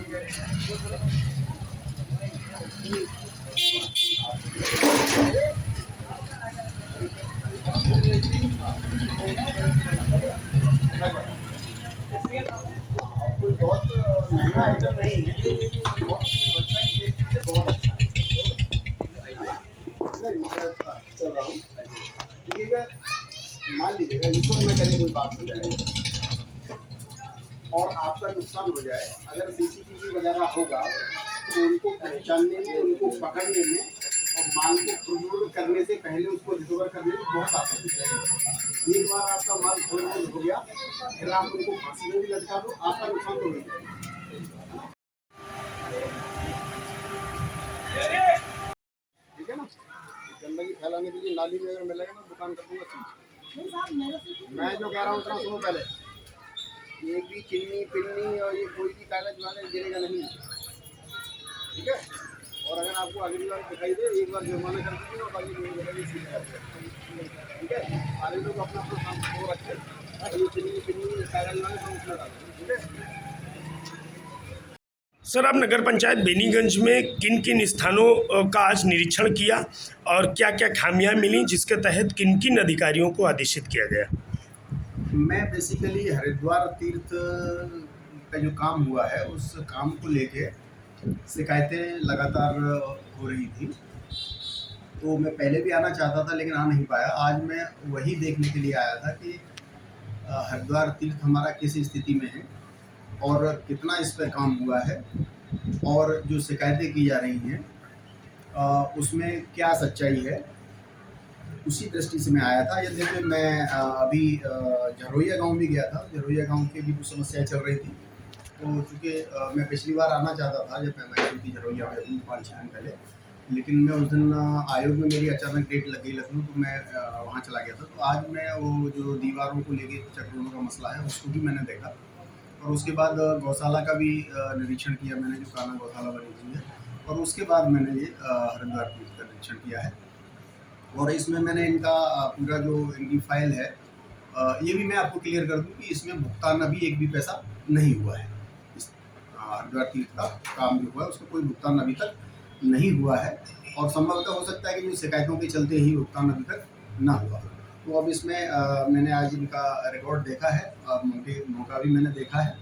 कोई बहुत महंगा आइटम नहीं है, बहुत चल रहा हूँ। मान लीजिएगा इसको मैं कहीं कोई बात नहीं और आपका नुकसान हो जाए, अगर सीसीटीवी वगैरह होगा तो उनको पहचानने में, उनको पकड़ने में और माल को खुद करने से पहले उसको रिकवर करने में बहुत आसानी है। एक बार आपका माल खोल हो गया, फिर आप उनको फांसी में भी लटका दो, आपका नुकसान तो हो जाएगा। ठीक है ना, गंदगी फैलाने के लिए नाली में अगर मिलेगा ना दुकान कर दूंगा। मैं जो कह रहा हूँ उतना सुनो पहले, ये भी चिन्नी पिन्नी और ये कोई भी कागज वागज गिरेगा नहीं, ठीक है। और अगर आपको अगली बार दिखाई दे, एक बार जुर्माना कर दीजिए और बाकी ठीक है। सारे लोग अपना अपना काम को रखें, ये चिन्नी पिन्नी कागज वाले सब उसमें डालें, ठीक है। सर, आप नगर पंचायत बेनीगंज में किन किन स्थानों का आज निरीक्षण किया और क्या क्या खामियां मिली, जिसके तहत किन किन अधिकारियों को आदेशित किया गया? मैं बेसिकली हरिद्वार तीर्थ का जो काम हुआ है उस काम को लेके शिकायतें लगातार हो रही थी, तो मैं पहले भी आना चाहता था लेकिन आ नहीं पाया। आज मैं वही देखने के लिए आया था कि हरिद्वार तीर्थ हमारा किस स्थिति में है और कितना इस पर काम हुआ है और जो शिकायतें की जा रही हैं उसमें क्या सच्चाई है, उसी दृष्टि से मैं आया था। ये देखिए, मैं अभी झरोइया गांव भी गया था। झरोइया गांव की भी कुछ समस्याएं चल रही थी, तो चूँकि मैं पिछली बार आना चाहता था जब मैं गई थी झरोइया में 5-6 दिन पहले, लेकिन मैं उस दिन आयोग में मेरी अचानक डेट लग गई लखनऊ, तो मैं वहाँ चला गया था। तो आज मैं वो जो दीवारों को लेके चक्रों का मसला है उसको भी मैंने देखा और उसके बाद गौशाला का भी निरीक्षण किया मैंने, जो काना गौशाला बनी हुई है, और उसके बाद मैंने ये हरिद्वार तीर्थ का निरीक्षण किया है। और इसमें मैंने इनका पूरा जो इनकी फाइल है, ये भी मैं आपको क्लियर कर दूं कि इसमें भुगतान अभी एक भी पैसा नहीं हुआ है। इस हरिद्वार तीर्थ का काम जो हुआ है उसका कोई भुगतान अभी तक नहीं हुआ है और संभवतः हो सकता है कि जो शिकायतों के चलते ही भुगतान अभी तक ना हुआ। तो अब इसमें मैंने आज इनका रिकॉर्ड देखा है, मौका भी मैंने देखा है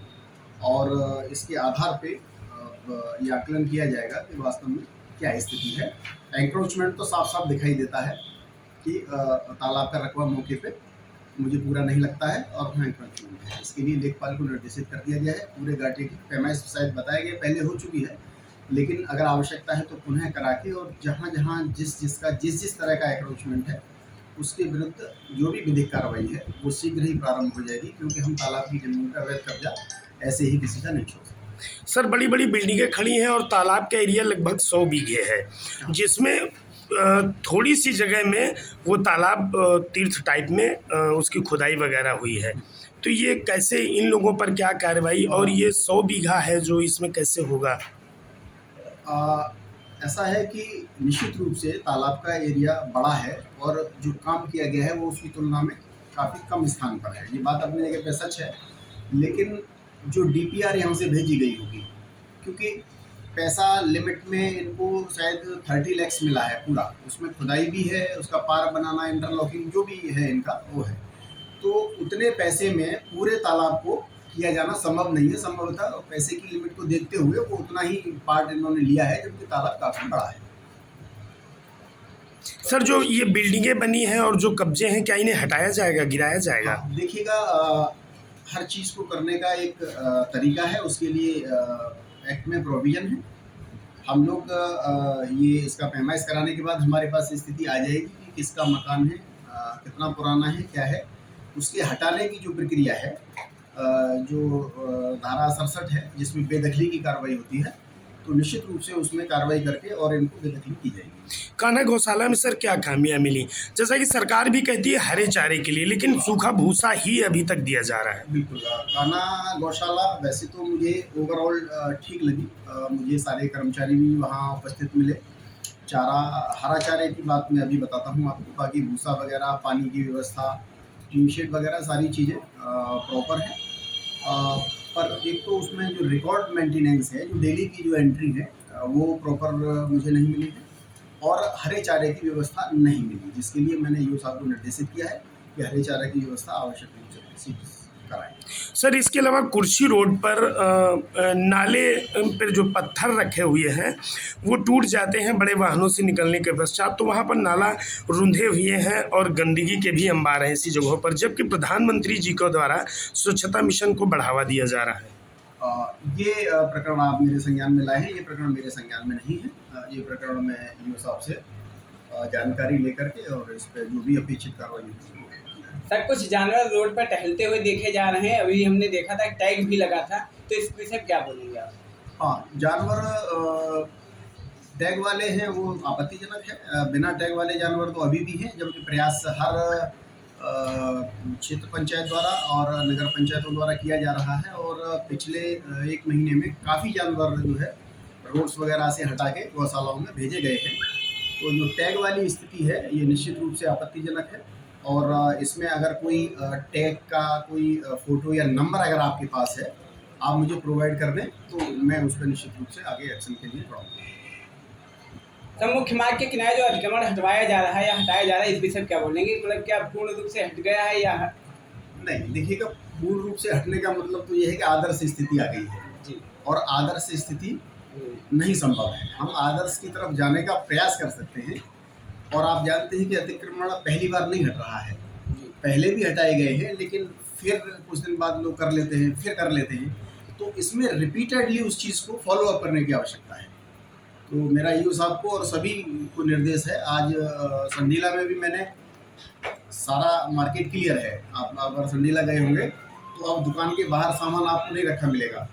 और इसके आधार पे ये आकलन किया जाएगा कि वास्तव में क्या स्थिति है। एंक्रोचमेंट तो साफ साफ दिखाई देता है कि तालाब का रकबा मौके पे मुझे पूरा नहीं लगता है और वहाँ एंक्रोचमेंट है। इसके लिए लेखपाल को निर्देशित कर दिया गया है। पूरे घाटे की पैमाइश शायद बताया गया पहले हो चुकी है, लेकिन अगर आवश्यकता है तो पुनः करा के और जहाँ जहाँ जिस तरह का एंक्रोचमेंट है उसके विरुद्ध जो भी विधिक कार्रवाई है वो शीघ्र ही प्रारंभ हो जाएगी, क्योंकि हम तालाब की जमीन का अवैध कब्जा ऐसे ही किसी का नहीं छोड़ सकते। सर, बड़ी बड़ी बिल्डिंगें खड़ी हैं और तालाब का एरिया लगभग 100 बीघे है, जिसमें थोड़ी सी जगह में वो तालाब तीर्थ टाइप में उसकी खुदाई वगैरह हुई है। तो ये कैसे, इन लोगों पर क्या कार्रवाई, और ये 100 बीघा है जो इसमें कैसे होगा? ऐसा है कि निश्चित रूप से तालाब का एरिया बड़ा है और जो काम किया गया है वो उसकी तुलना में काफ़ी कम स्थान पर है। ये बात अपनी जगह पे सच है, लेकिन जो DPR यहाँ से भेजी गई होगी, क्योंकि पैसा लिमिट में इनको शायद 30 लाख मिला है पूरा, उसमें खुदाई भी है, उसका पार बनाना, इंटरलॉकिंग जो भी है इनका वो है, तो उतने पैसे में पूरे तालाब को किया जाना संभव नहीं है। संभवतः पैसे की लिमिट को देखते हुए वो उतना ही पार्ट इन्होंने लिया है, जबकि तालाब काफ़ी बड़ा है। सर, जो ये बिल्डिंगें बनी हैं और जो कब्जे हैं, क्या इन्हें हटाया जाएगा, गिराया जाएगा? देखिएगा, हर चीज़ को करने का एक तरीका है, उसके लिए एक्ट में प्रोविज़न है। हम लोग ये इसका पैमाइश कराने के बाद हमारे पास स्थिति आ जाएगी कि किसका मकान है, कितना पुराना है, क्या है। उसके हटाने की जो प्रक्रिया है, जो धारा 67 है जिसमें बेदखली की कार्रवाई होती है, तो निश्चित रूप से उसमें कार्रवाई करके और इनको बेदखली की जाएगी। कान्हा गौशाला में सर क्या खामियां मिली? जैसा कि सरकार भी कहती है हरे चारे के लिए, लेकिन सूखा भूसा ही अभी तक दिया जा रहा है। बिल्कुल, कान्हा गौशाला वैसे तो मुझे ओवरऑल ठीक लगी। मुझे सारे कर्मचारी भी वहाँ उपस्थित मिले। चारा, हरा चारे की बात मैं अभी बताता हूँ आपको। बाकी भूसा वगैरह, पानी की व्यवस्था, टीन शेड वगैरह सारी चीज़ें प्रॉपर हैं। पर एक तो उसमें जो रिकॉर्ड मेंटेनेंस है, जो डेली की जो एंट्री है वो प्रॉपर मुझे नहीं मिली है, और हरे चारे की व्यवस्था नहीं मिली, जिसके लिए मैंने ईओ साहब को निर्देशित किया है कि हरे चारे की व्यवस्था आवश्यक रूप से कराएं। सर, इसके अलावा कुर्सी रोड पर नाले पर जो पत्थर रखे हुए हैं वो टूट जाते हैं बड़े वाहनों से निकलने के पश्चात, तो वहाँ पर नाला रुंधे हुए हैं और गंदगी के भी अंबार हैं ऐसी जगहों पर, जबकि प्रधानमंत्री जी के द्वारा स्वच्छता मिशन को बढ़ावा दिया जा रहा है। ये प्रकरण आप मेरे संज्ञान में लाए हैं, ये प्रकरण मेरे संज्ञान में नहीं है। ये प्रकरण मैं ईओ साहब से जानकारी लेकर के और इस पर जो भी अपेक्षित कार्रवाई होगी। सर, कुछ जानवर रोड पर टहलते हुए देखे जा रहे हैं, अभी हमने देखा था टैग भी लगा था, तो इस विषय क्या बोलेंगे आप? हाँ, जानवर टैग वाले हैं वो आपत्तिजनक है। बिना टैग वाले जानवर तो अभी भी हैं, जबकि प्रयास हर क्षेत्र पंचायत द्वारा और नगर पंचायतों द्वारा किया जा रहा है, और पिछले 1 महीने में काफ़ी जानवर जो है रोड्स वगैरह से हटा के गौशालाओं में भेजे गए हैं। तो जो टैग वाली स्थिति है ये निश्चित रूप से आपत्तिजनक है, और इसमें अगर कोई टैग का कोई फ़ोटो या नंबर अगर आपके पास है, आप मुझे प्रोवाइड कर दें तो मैं उस पर निश्चित रूप से आगे एक्शन के लिए बढ़ाऊँगा। सर, मुख्य मार्ग के किनारे जो अतिक्रमण हटवाया जा रहा है या हटाया जा रहा है, इस विषय क्या बोलेंगे? मतलब क्या पूर्ण रूप से हट गया है या नहीं? देखिएगा, पूर्ण रूप से हटने का मतलब तो ये है कि आदर्श स्थिति आ गई है जी, और आदर्श स्थिति नहीं संभव है। हम आदर्श की तरफ जाने का प्रयास कर सकते हैं, और आप जानते हैं कि अतिक्रमण पहली बार नहीं हट रहा है, पहले भी हटाए गए हैं, लेकिन फिर कुछ दिन बाद लोग कर लेते हैं, फिर कर लेते हैं। तो इसमें रिपीटेडली उस चीज़ को फॉलो अप करने की आवश्यकता है। तो मेरा ईओ साहब को और सभी को निर्देश है, आज संडीला में भी मैंने सारा मार्केट क्लियर है। आप अगर संडीला गए होंगे तो अब दुकान के बाहर सामान आपको नहीं रखा मिलेगा,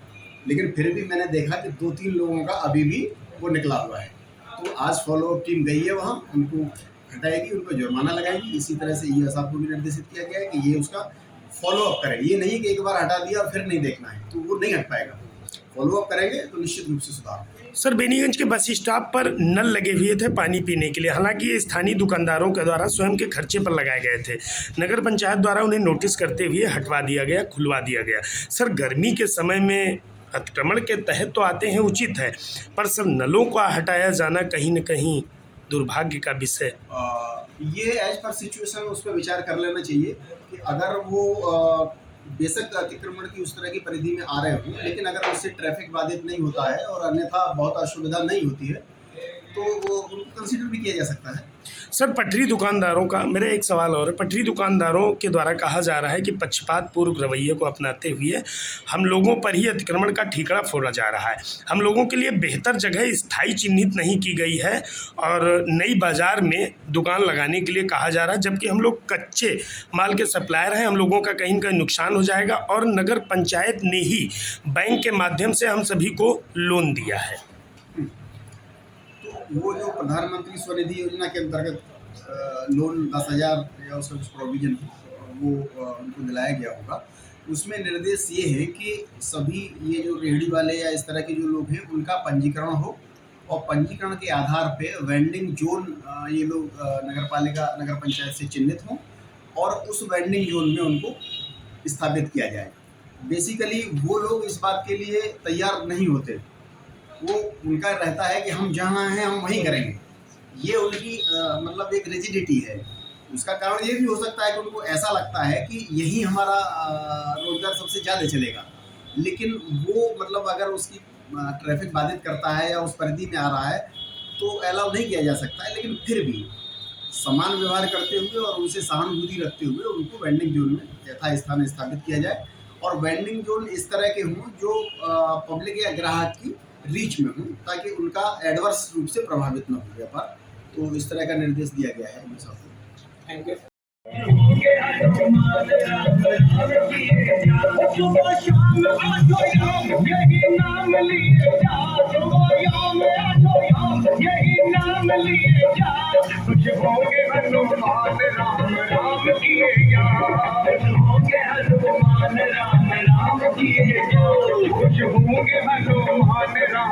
लेकिन फिर भी मैंने देखा कि 2-3 लोगों का अभी भी वो निकला हुआ है। तो आज फॉलो अप टीम गई है वहाँ, उनको हटाएगी, उनको जुर्माना लगाएगी। इसी तरह से ईओ साहब को भी निर्देशित किया गया है कि ये उसका फॉलो अप करें। ये नहीं कि एक बार हटा दिया और फिर नहीं देखना है, तो वो नहीं हट पाएगा। फॉलो अप करेंगे तो निश्चित रूप से सुधार। सर, बेनीगंज के बस स्टॉप पर नल लगे हुए थे पानी पीने के लिए, हालांकि ये स्थानीय दुकानदारों के द्वारा स्वयं के खर्चे पर लगाए गए थे। नगर पंचायत द्वारा उन्हें नोटिस करते हुए हटवा दिया गया, खुलवा दिया गया। सर, गर्मी के समय में अतिक्रमण के तहत तो आते हैं, उचित है, पर सर नलों का हटाया जाना कहीं न कहीं दुर्भाग्य का विषय। ये एज पर सिचुएशन उस पर विचार कर लेना चाहिए कि अगर वो बेशक अतिक्रमण की उस तरह की परिधि में आ रहे हों, लेकिन अगर उससे ट्रैफिक बाधित नहीं होता है और अन्यथा बहुत असुविधा नहीं होती है, तो वो उनको कंसिडर भी किया जा सकता है। सर, पटरी दुकानदारों का मेरा एक सवाल और है। पटरी दुकानदारों के द्वारा कहा जा रहा है कि पक्षपात पूर्व रवैये को अपनाते हुए हम लोगों पर ही अतिक्रमण का ठीकरा फोड़ा जा रहा है। हम लोगों के लिए बेहतर जगह स्थायी चिन्हित नहीं की गई है और नई बाज़ार में दुकान लगाने के लिए कहा जा रहा है, जबकि हम लोग कच्चे माल के सप्लायर हैं। हम लोगों का कहीं न कहीं नुकसान हो जाएगा, और नगर पंचायत ने ही बैंक के माध्यम से हम सभी को लोन दिया है। वो जो प्रधानमंत्री स्वनिधि योजना के अंतर्गत लोन 10,000 या उसका कुछ प्रोविजन वो उनको दिलाया गया होगा, उसमें निर्देश ये है कि सभी ये जो रेहड़ी वाले या इस तरह के जो लोग हैं उनका पंजीकरण हो, और पंजीकरण के आधार पे वेंडिंग जोन ये लोग नगर पंचायत से चिन्हित हों, और उस वेंडिंग जोन में उनको स्थापित किया जाए। बेसिकली वो लोग इस बात के लिए तैयार नहीं होते, वो उनका रहता है कि हम जहाँ हैं हम वहीं करेंगे। ये उनकी मतलब एक रिजिडिटी है। उसका कारण ये भी हो सकता है कि उनको ऐसा लगता है कि यही हमारा रोजगार सबसे ज़्यादा चलेगा, लेकिन वो मतलब अगर उसकी ट्रैफिक बाधित करता है या उस परिधि में आ रहा है तो अलाउ नहीं किया जा सकता है। लेकिन फिर भी समान व्यवहार करते हुए और उनसे सहानुभूति रखते हुए उनको वेंडिंग जोन में यथास्थान स्थापित किया जाए, और वेंडिंग जोन इस तरह के हों जो पब्लिक या ग्राहक की रीच में हों, ताकि उनका एडवर्स रूप से प्रभावित न हो व्यापार। तो इस तरह का निर्देश दिया गया है ईओ साहब को। Thank you. कुछ होंगे हनुमान राम राम किए कुछ होंगे हनुमान राम।